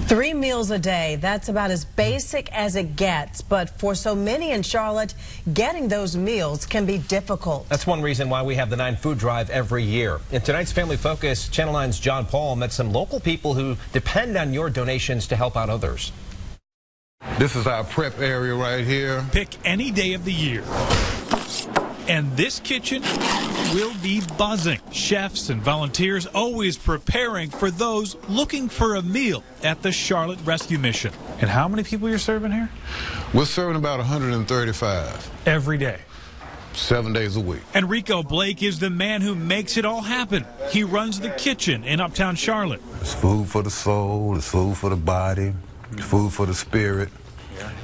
3 meals a day, that's about as basic as it gets. But for so many in Charlotte, getting those meals can be difficult. That's one reason why we have the 9 Food Drive every year. In tonight's Family Focus, Channel 9's John Paul met some local people who depend on your donations to help out others. This is our prep area right here. Pick any day of the year, and this kitchen will be buzzing. Chefs and volunteers always preparing for those looking for a meal at the Charlotte Rescue Mission. And how many people you're serving here? We're serving about 135. Every day. 7 days a week. Enrico Blake is the man who makes it all happen. He runs the kitchen in Uptown Charlotte. It's food for the soul, it's food for the body, it's food for the spirit.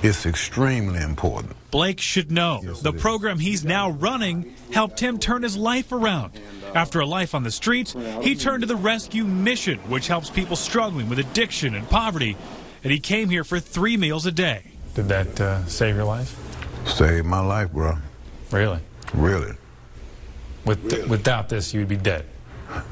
It's extremely important. Blake should know the program he's now running helped him turn his life around. After a life on the streets, he turned to the Rescue Mission, which helps people struggling with addiction and poverty. And he came here for 3 meals a day. Did that save your life? Saved my life, bro. Really? Really. Without this, you'd be dead.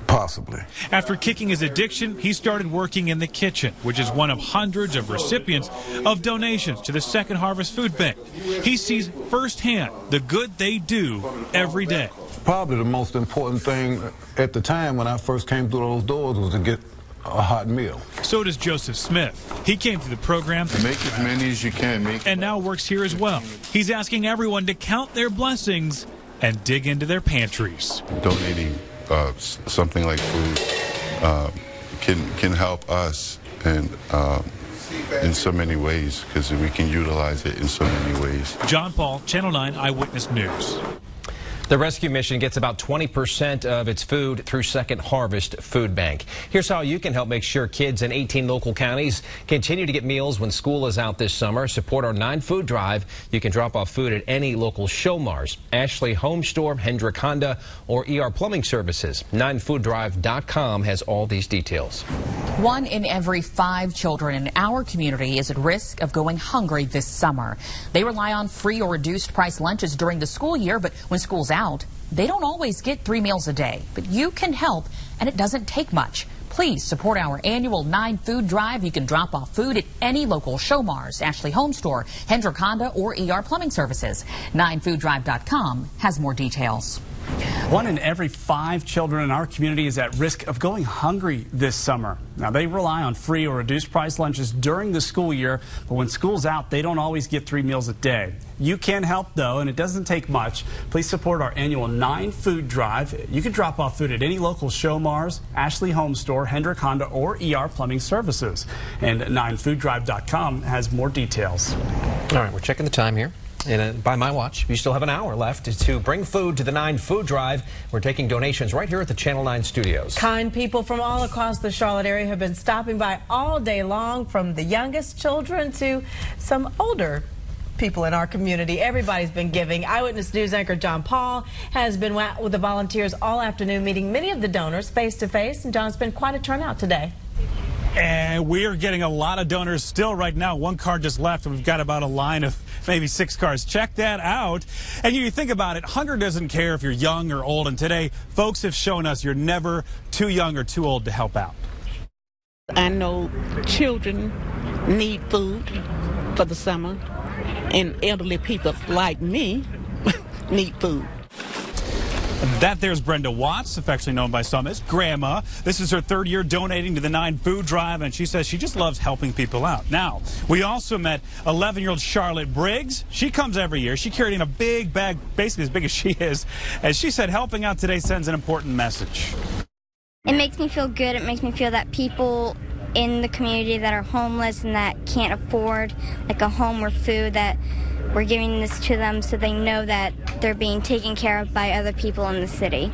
Possibly. After kicking his addiction, he started working in the kitchen, which is one of hundreds of recipients of donations to the Second Harvest Food Bank. He sees firsthand the good they do every day. Probably the most important thing at the time when I first came through those doors was to get a hot meal. So does Joseph Smith. He came through the program. Make as many as you can make. And now works here as well. He's asking everyone to count their blessings and dig into their pantries. Donating something like food can help us and in so many ways, because we can utilize it in so many ways. John Paul, Channel 9 Eyewitness News. The Rescue Mission gets about 20% of its food through Second Harvest Food Bank. Here's how you can help make sure kids in 18 local counties continue to get meals when school is out this summer. Support our 9 Food Drive. You can drop off food at any local Showmars, Ashley Home Store, Hendrick Honda, or ER Plumbing Services. 9fooddrive.com has all these details. 1 in every 5 children in our community is at risk of going hungry this summer. They rely on free or reduced price lunches during the school year, but when school's out, they don't always get 3 meals a day. But you can help, and it doesn't take much. Please support our annual 9 Food Drive. You can drop off food at any local Showmars, Ashley Home Store, Hendrick Honda, or ER Plumbing Services. 9fooddrive.com has more details. 1 in every 5 children in our community is at risk of going hungry this summer. Now, they rely on free or reduced price lunches during the school year, but when school's out, they don't always get 3 meals a day. You can help, though, and it doesn't take much. Please support our annual 9 Food Drive. You can drop off food at any local Showmars, Ashley Home Store, Hendrick Honda, or ER Plumbing Services. And 9fooddrive.com has more details. All right, we're checking the time here. And by my watch, we still have an hour left to bring food to the 9 Food Drive. We're taking donations right here at the Channel 9 studios. Kind people from all across the Charlotte area have been stopping by all day long, from the youngest children to some older people in our community. Everybody's been giving. Eyewitness News anchor John Paul has been with the volunteers all afternoon, meeting many of the donors face to face. And John's been quite a turnout today. And we are getting a lot of donors still right now. 1 car just left, and we've got about a line of maybe 6 cars. Check that out. And you think about it, hunger doesn't care if you're young or old. And today, folks have shown us you're never too young or too old to help out. I know children need food for the summer, and elderly people like me need food. That there's Brenda Watts, affectionately known by some as Grandma. This is her 3rd year donating to the 9 Food Drive, and she says she just loves helping people out. Now, we also met 11-year-old Charlotte Briggs. She comes every year. She carried in a big bag, basically as big as she is. As she said, helping out today sends an important message. It makes me feel good. It makes me feel that people in the community that are homeless and that can't afford like a home or food, that we're giving this to them so they know that they're being taken care of by other people in the city.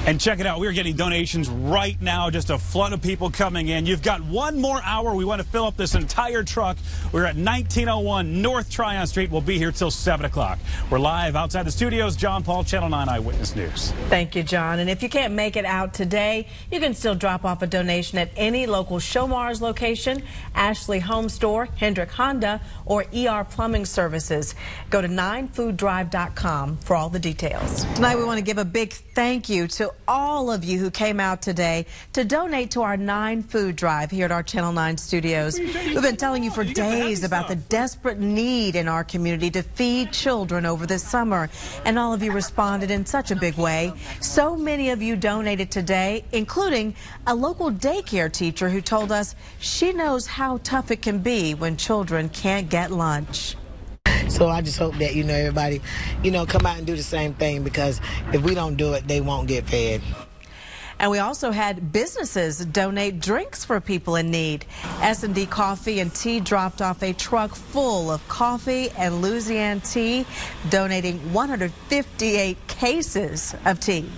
And check it out, we're getting donations right now, just a flood of people coming in. You've got 1 more hour. We want to fill up this entire truck. We're at 1901 North Tryon Street. We'll be here till 7 o'clock. We're live outside the studios. John Paul, Channel 9 Eyewitness News. Thank you, John. And if you can't make it out today, you can still drop off a donation at any local Showmars location, Ashley Home Store, Hendrick Honda, or ER Plumbing Services. Go to 9fooddrive.com for all the details. Tonight, we want to give a big thank you to all of you who came out today to donate to our 9 food drive here at our Channel 9 studios. We've been telling you for days about the desperate need in our community to feed children over this summer, and all of you responded in such a big way. So many of you donated today, including a local daycare teacher who told us she knows how tough it can be when children can't get lunch. So I just hope that, everybody, come out and do the same thing, because if we don't do it, they won't get fed. And we also had businesses donate drinks for people in need. S&D Coffee and Tea dropped off a truck full of coffee and Louisiana tea, donating 158 cases of tea.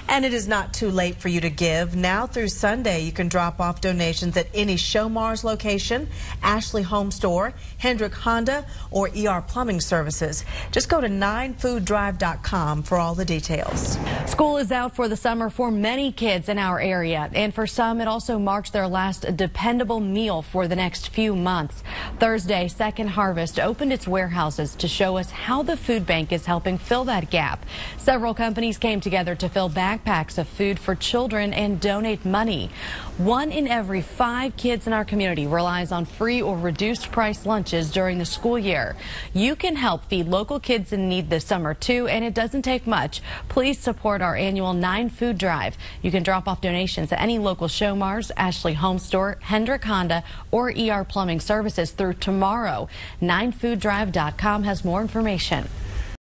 And it is not too late for you to give. Now through Sunday, you can drop off donations at any Showmars location, Ashley Home Store, Hendrick Honda, or ER Plumbing Services. Just go to 9fooddrive.com for all the details. School is out for the summer for many kids in our area, and for some, it also marks their last dependable meal for the next few months. Thursday, Second Harvest opened its warehouses to show us how the food bank is helping fill that gap. Several companies came together to fill backpacks of food for children and donate money. 1 in every 5 kids in our community relies on free or reduced price lunches during the school year. You can help feed local kids in need this summer too, and it doesn't take much. Please support our annual 9 food drive. You can drop off donations at any local Showmars, Ashley Home Store, Hendrick Honda, or ER Plumbing Services through tomorrow. 9fooddrive.com has more information.